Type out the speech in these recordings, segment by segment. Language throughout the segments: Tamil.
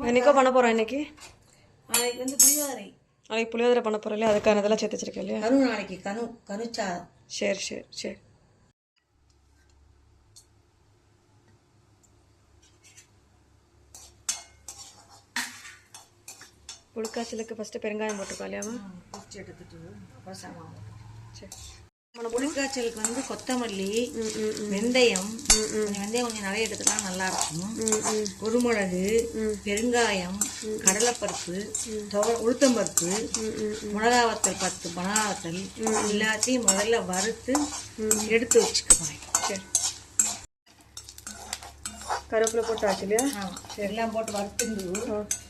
என்னைக்கோ பண்ண போகிறோம் இன்னைக்கு. நாளைக்கு வந்து புளியோதரை. நாளைக்கு புளியோதரை பண்ண போகிறோம் இல்லையா, அதுக்கான இதெல்லாம் சேர்த்து வச்சிருக்கேன் இல்லையா. நாளைக்கு கனுச்சாதம். சரி சரி சரி. புளிக்காய்ச்சலுக்கு ஃபஸ்ட்டு பெருங்காயம் போட்டுருக்கோம் இல்லையாமா. பிடிச்சி எடுத்துட்டு அப்புறம் சாமான். சரி. புளிக்காய்ச்சலுக்கு வந்து கொத்தமல்லி, வெந்தயம், வெந்தயம் கொஞ்சம் நிறைய எடுத்துக்கலாம், நல்லா இருக்கும். குருமிளகு, பெருங்காயம், கடலைப்பருப்பு, உளுத்தம்பருப்பு, மிளகாவத்தல் 10 மிளகாவத்தல் எல்லாத்தையும் முதல்ல வறுத்து எடுத்து வச்சுக்குவேன். சரி. கருவேப்பிலை போட்டு ஆச்சு இல்லையா. ஆமாம், எல்லாம் போட்டு வறுத்துண்டு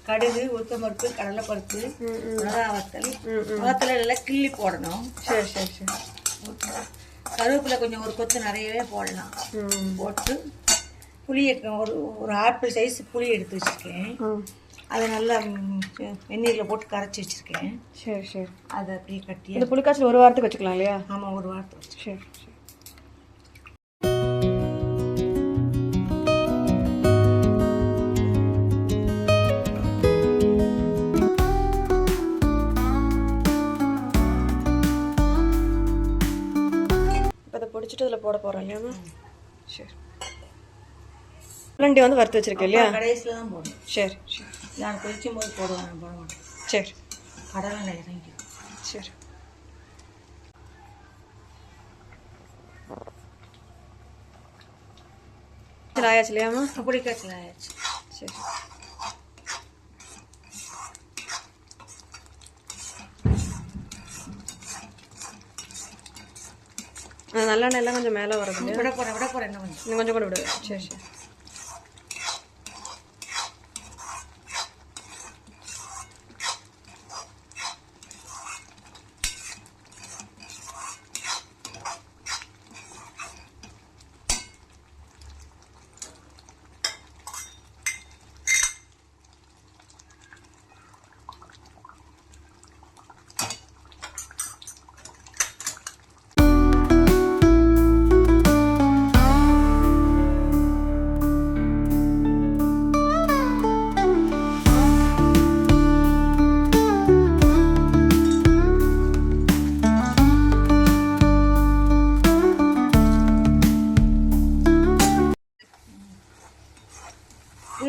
கடுகு, உளுத்தம்பருப்பு, கடலைப்பருப்பு, மிளகாவத்தல் எல்லாம் கிள்ளி போடணும். சரி சரி சரி. கருவேப்பிலை கொஞ்சம் ஒரு கொத்து நிறையவே போடலாம். போட்டு புளியை ஒரு ஆப்பிள் சைஸ் புளி எடுத்து வச்சுருக்கேன். அதை நல்லா வெந்நீரில் போட்டு கரைச்சி வச்சுருக்கேன். சரி சரி. அதை அப்படியே கட்டி இந்த புளிக்காய்ச்சல் ஒரு வாரத்துக்கு வச்சுக்கலாம் இல்லையா. ஆமாம், ஒரு வாரத்துக்கு வச்சு. சரி சரி. பொடிச்சிட்டு இதில் போட போகிறோம் இல்லையாமா. சரி. கப்பலண்டி வந்து வறுத்து வச்சிருக்கேன் இல்லையா. கடைசியில் தான் போடணும். சரி சரி. நான் கொதிக்கும் போது போடுவேன், நான் போட மாட்டேன். சரி. கடலை இறங்கி. சரி. ஆயாச்சு இல்லையாமா. புளிக்காய்ச்சல் ஆயாச்சு. சரி. நல்லெண்ணெய் எல்லாம் கொஞ்சம் மேலே வரது. விட போகிறேன் இன்னும் கொஞ்சம் கூட விடு. சரி சரி.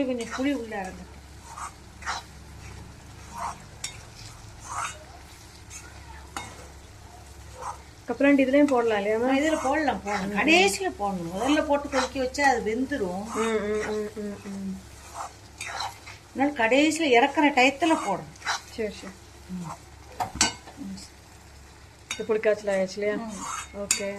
கொஞ்சம் புளி உள்ள இறங்கட்டும். கப்பலண்டி இதுலேயும் போடலாம் இல்லையாமா. இதில் போடலாம் கடைசியில் போடணும். முதல்ல போட்டு கொதிக்க வச்சா அது வெந்துடும். அதனால கடைசியில் இறக்குற டயத்தில் போடணும். சரி சரி. புளிக்காய்ச்சல் ஆயாச்சு இல்லையா. ஓகே.